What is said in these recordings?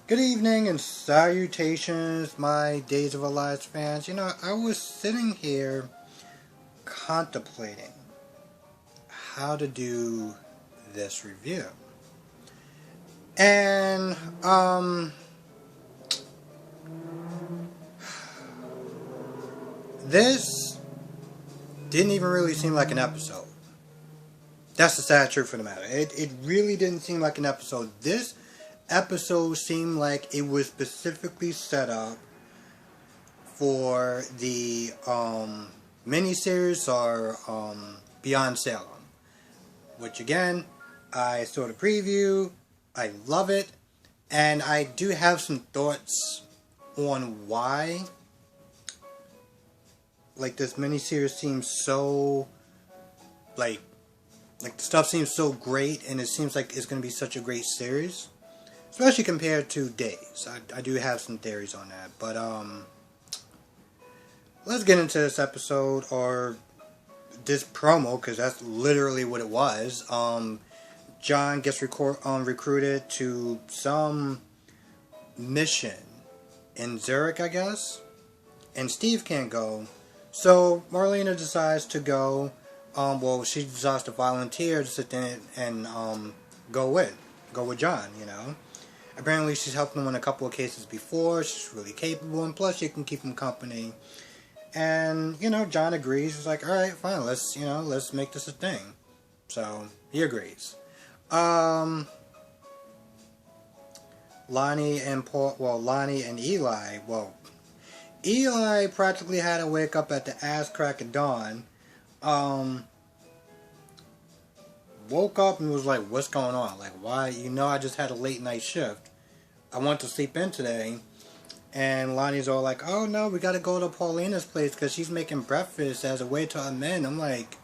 Good evening and salutations, my Days of Our Lives fans. I was sitting here contemplating how to do this review. And, this didn't even really seem like an episode. That's the sad truth of the matter. It really didn't seem like an episode. This episode seemed like it was specifically set up for the miniseries or Beyond Salem, which again I saw the preview. I love it, and I do have some thoughts on why this miniseries seems so like the stuff seems so great, and it seems like it's going to be such a great series, especially compared to Days. I do have some theories on that, but let's get into this episode, or this promo, because that's literally what it was. John gets recruited to some mission in Zurich, I guess, and Steve can't go, so Marlena decides to go. She decides to volunteer to sit there and go with John. Apparently she's helped him in a couple of cases before. She's really capable, and plus she can keep him company. And John agrees. He's like, all right, fine, let's make this a thing. So he agrees. Lonnie and Eli. Eli practically had to wake up at the ass crack of dawn. Woke up and was like, what's going on? Why? I just had a late night shift. I want to sleep in today. And Lonnie's all like, oh no, we gotta go to Paulina's place because she's making breakfast as a way to amend. I'm like,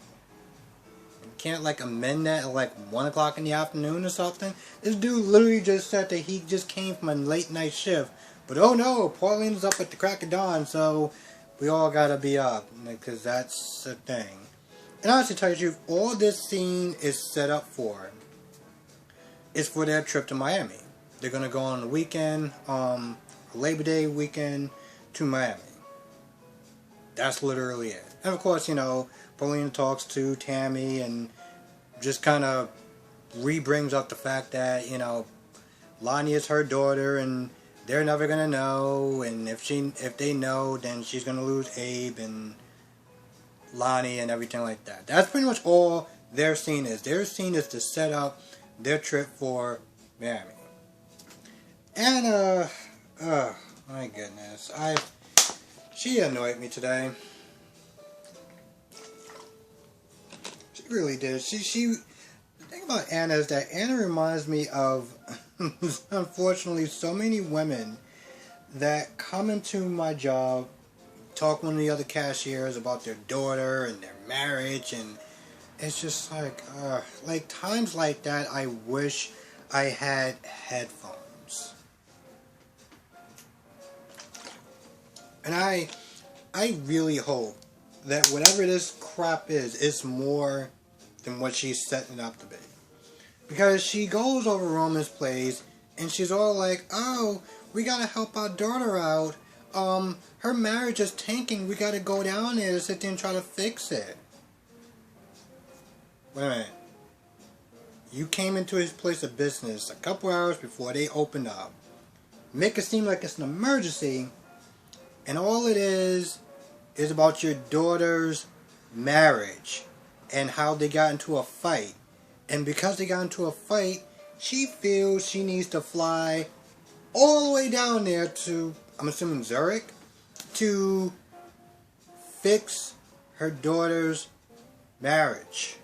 you can't amend that at 1 o'clock in the afternoon or something? This dude literally just said that he just came from a late night shift. But oh no, Paulina's up at the crack of dawn, so we all gotta be up, because that's the thing. And honestly, to tell you the truth, all this scene is set up for is for their trip to Miami. They're gonna go on the weekend, Labor Day weekend, to Miami. That's literally it. And of course, Paulina talks to Tammy and just kind of re-brings up the fact that, Lonnie is her daughter and they're never gonna know, and if they know, then she's gonna lose Abe and Lonnie and everything like that. That's pretty much all their scene is. Their scene is to set up their trip for Miami. And my goodness, she annoyed me today. She really did. The thing about Anna is that Anna reminds me of, unfortunately, so many women that come into my job, talk with the other cashiers about their daughter and their marriage, and it's just times like that I wish I had headphones. And I really hope that whatever this crap is, it's more than what she's setting it up to be. Because she goes over Roman's place and she's all like, oh, we gotta help our daughter out. Her marriage is tanking. We gotta go down there to sit there and try to fix it. Wait a minute. You came into his place of business a couple hours before they opened up. Make it seem like it's an emergency. And all it is about your daughter's marriage and how they got into a fight. And because they got into a fight, she feels she needs to fly all the way down there to, I'm assuming Zurich, to fix her daughter's marriage.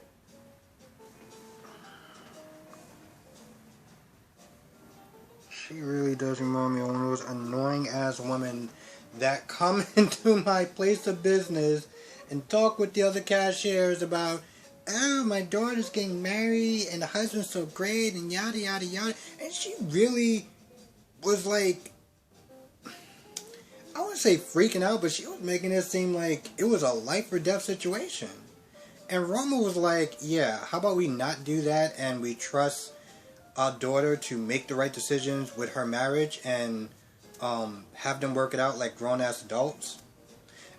She really does remind me of one of those annoying ass women that come into my place of business and talk with the other cashiers about, oh, my daughter's getting married and the husband's so great and yada yada yada. And she really was I wouldn't say freaking out, but she was making it seem like it was a life or death situation. And Roma was like, yeah, how about we not do that and we trust daughter to make the right decisions with her marriage and have them work it out like grown-ass adults.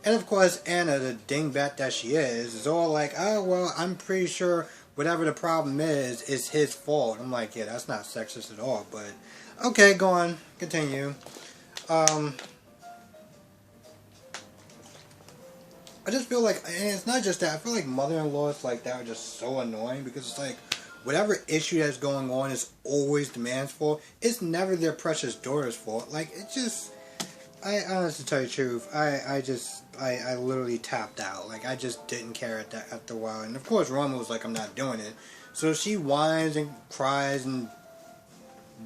And of course, Anna, the dingbat that she is all like, oh, well, I'm pretty sure whatever the problem is his fault. I'm like, yeah, that's not sexist at all, but okay, go on, continue. I just feel like, and it's not just that, I feel like mother-in-laws like that are just so annoying because it's like, whatever issue that's going on is always the man's fault. It's never their precious daughter's fault. Like, it just, I honestly tell you the truth, I literally tapped out. Like, I just didn't care after a while. And of course, Roma was like, I'm not doing it. So she whines and cries and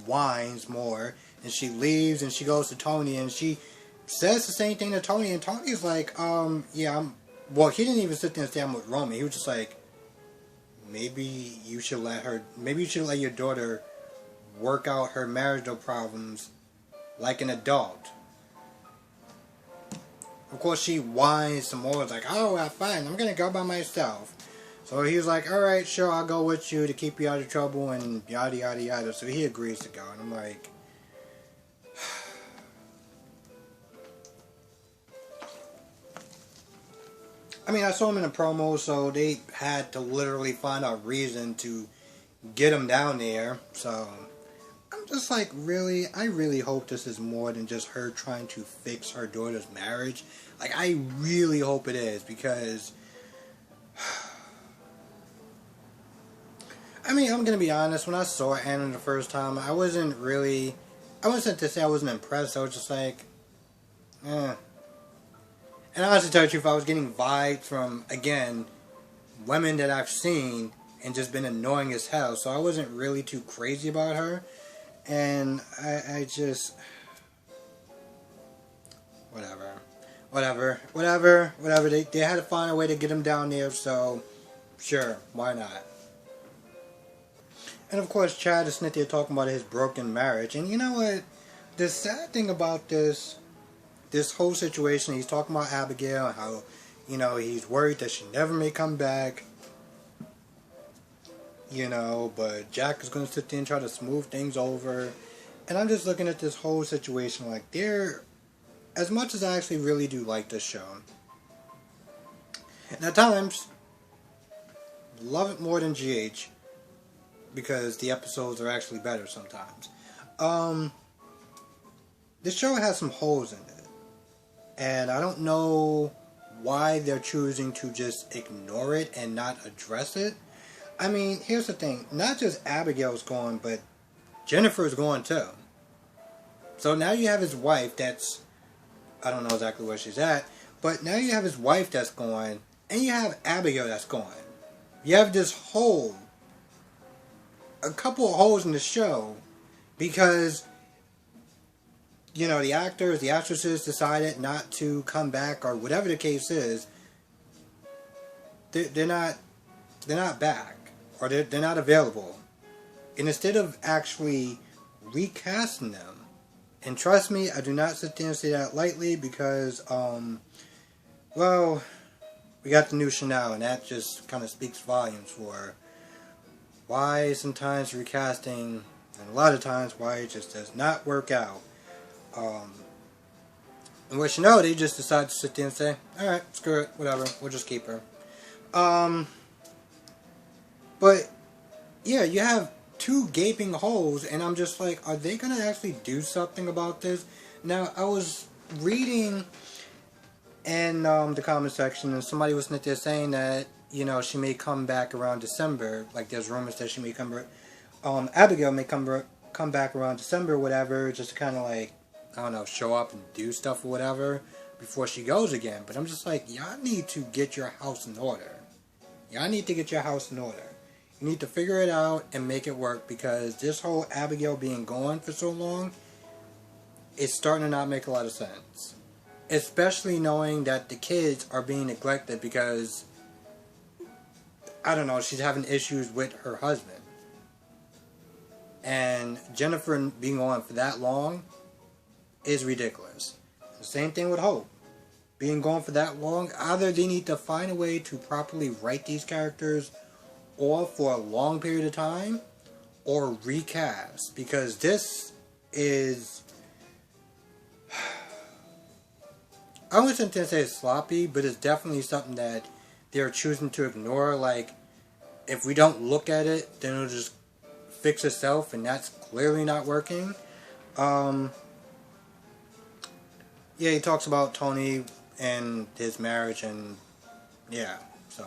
whines more. And she leaves and she goes to Tony and she says the same thing to Tony. And Tony's like, yeah, well, he didn't even sit there and say I'm with Roman. He was just like, maybe you should let your daughter work out her marital problems like an adult. Of course, she whines some more. It's like, oh, well, fine, I'm going to go by myself. So he was like, alright, sure, I'll go with you to keep you out of trouble and yada, yada, yada. So he agrees to go. And I'm like, I mean, I saw him in a promo, so they had to literally find a reason to get him down there. So I'm just like, really? I really hope this is more than just her trying to fix her daughter's marriage. Like, I really hope it is, because I mean, I'm gonna be honest, when I saw Anna the first time, I wasn't to say I wasn't impressed. I was just like, eh. And honestly, to tell you the truth, I was getting vibes from, again, women that I've seen and just been annoying as hell. So I wasn't really too crazy about her. And I just, whatever. They had to find a way to get him down there, so sure, why not? And of course, Chad is sitting there talking about his broken marriage. And you know what? The sad thing about this whole situation, he's talking about Abigail and how, you know, he's worried that she never may come back. You know, but Jack is going to sit there and try to smooth things over. And I'm just looking at this whole situation like, as much as I actually really do like this show, and at times, love it more than GH, because the episodes are actually better sometimes. This show has some holes in it. And I don't know why they're choosing to just ignore it and not address it. I mean, here's the thing. Not just Abigail's gone, but Jennifer's gone too. So now you have his wife that's, I don't know exactly where she's at, but now you have his wife that's gone, and you have Abigail that's gone. You have this hole, a couple of holes in the show, because, you know, the actors, the actresses decided not to come back, or whatever the case is. They're not back, or they're not available. And instead of actually recasting them, and trust me, I do not sit there and say that lightly, because, well, we got the new Chanel, and that just kind of speaks volumes for why sometimes recasting, and a lot of times why it just does not work out. And with Chanel, they just decided to sit there and say, alright, screw it, whatever, we'll just keep her. But, yeah, you have two gaping holes, and I'm just like, are they going to actually do something about this? Now, I was reading in the comment section, and somebody was sitting there saying that, you know, she may come back around December. Like, there's rumors that she may come, Abigail may come back around December or whatever, just to kind of like, I don't know, show up and do stuff or whatever before she goes again. But I'm just like, y'all need to get your house in order. Y'all need to get your house in order. You need to figure it out and make it work, because this whole Abigail being gone for so long, it's starting to not make a lot of sense. Especially knowing that the kids are being neglected because, I don't know, she's having issues with her husband. And Jennifer being on for that long is ridiculous. The same thing with Hope. Being gone for that long, either they need to find a way to properly write these characters off for a long period of time, or recast, because this is, I wouldn't say it's sloppy, but it's definitely something that they're choosing to ignore. Like, if we don't look at it, then it'll just fix itself, and that's clearly not working. Yeah, he talks about Tony and his marriage, and yeah, so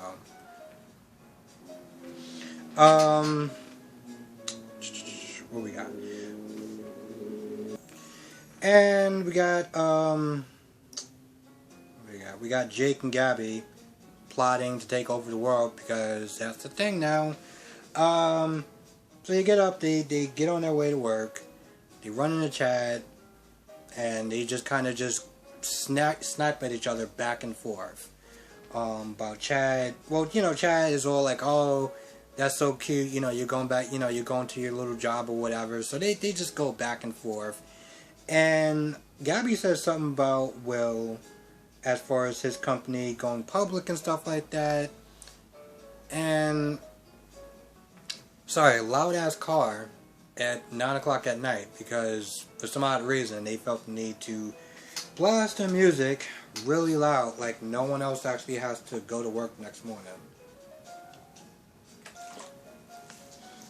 what we got? And we got Jake and Gabby plotting to take over the world, because that's the thing now. So you get up, they get on their way to work, they run into Chad, and they just kind of just snipe at each other back and forth. About Chad, well, Chad is all like, oh, that's so cute, you're going back, you're going to your little job or whatever. So they just go back and forth. And Gabby says something about Will, as far as his company going public and stuff like that. And, sorry, loud ass car at 9 o'clock at night, because for some odd reason they felt the need to blast the music really loud, like no one else actually has to go to work next morning.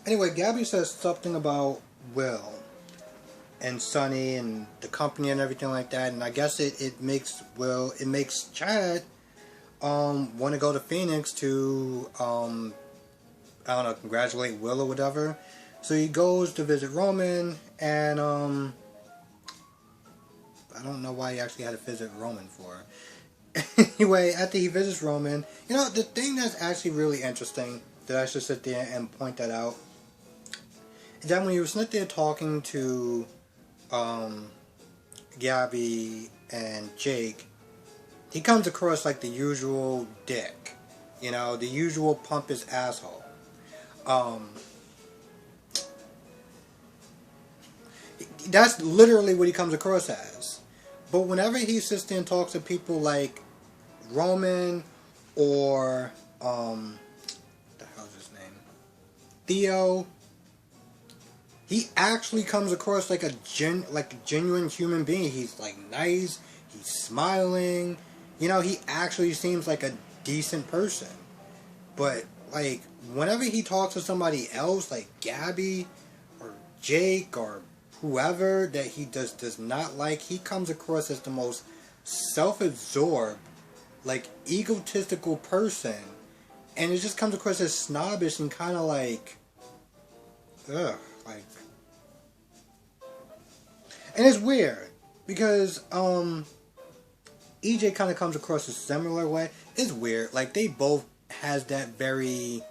Anyway, Gabby says something about Will and Sonny and the company and everything like that, and I guess it makes Chad want to go to Phoenix to I don't know, congratulate Will or whatever. So he goes to visit Roman, and I don't know why he actually had to visit Roman for. Anyway, after he visits Roman, the thing that's actually really interesting, that I should sit there and point that out, is that when he was sitting there talking to Gabby and Jake, he comes across like the usual dick. The usual pompous asshole. That's literally what he comes across as. But whenever he sits there and talks to people like Roman or what the hell's his name? Theo, he actually comes across like a genuine human being. He's like nice, he's smiling. He actually seems like a decent person. But like whenever he talks to somebody else, like Gabby or Jake or whoever that he does not like, he comes across as the most self-absorbed, like egotistical person, and it just comes across as snobbish and kind of like, ugh, like, and it's weird because EJ kind of comes across a similar way. It's weird, like they both has that very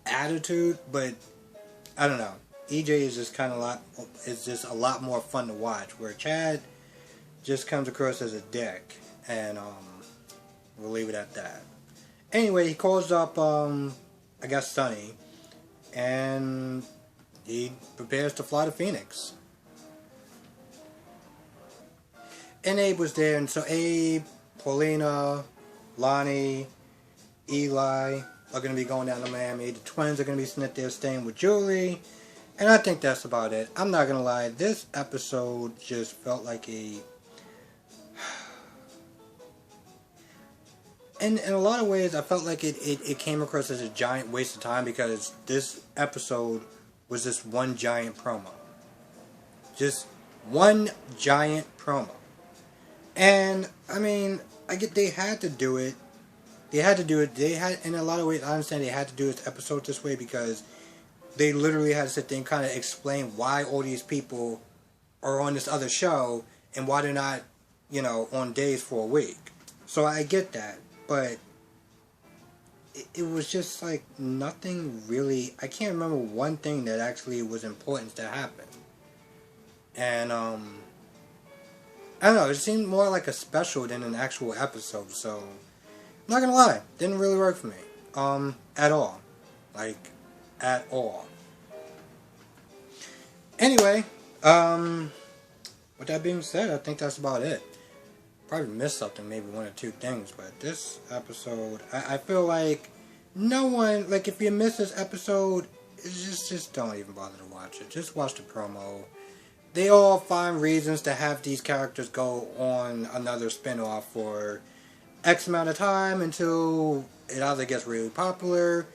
attitude, but I don't know. EJ is just a lot more fun to watch, where Chad just comes across as a dick, and we'll leave it at that. Anyway, he calls up I guess Sonny, and he prepares to fly to Phoenix. And Abe was there, and so Abe, Paulina, Lonnie, Eli are going to be going down to Miami. The twins are going to be sitting there staying with Julie. And I think that's about it. I'm not going to lie. This episode just felt like a... And in a lot of ways, I felt like it came across as a giant waste of time, because this episode was just one giant promo. Just one giant promo. And, I mean, I get they had to do it. In a lot of ways, I understand they had to do this episode this way, because they literally had to sit there and kind of explain why all these people are on this other show and why they're not, on days for a week. So I get that, but it was just like nothing really. I can't remember one thing that actually was important to happen. And I don't know, it seemed more like a special than an actual episode, so I'm not gonna lie, didn't really work for me. At all. Like, at all. Anyway, with that being said, I think that's about it. Probably missed something, maybe one or two things, but this episode, I feel like no one, like if you miss this episode, just don't even bother to watch it. Just watch the promo. They all find reasons to have these characters go on another spin-off for X amount of time until it either gets really popular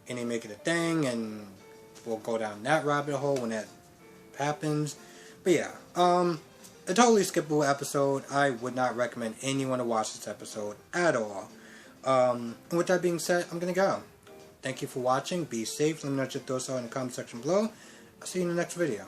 and they make it a thing, and we'll go down that rabbit hole when that happens. But yeah, a totally skippable episode. I would not recommend anyone to watch this episode at all. And with that being said, I'm gonna go. Thank you for watching. Be safe. Let me know what your thoughts are in the comment section below. I'll see you in the next video.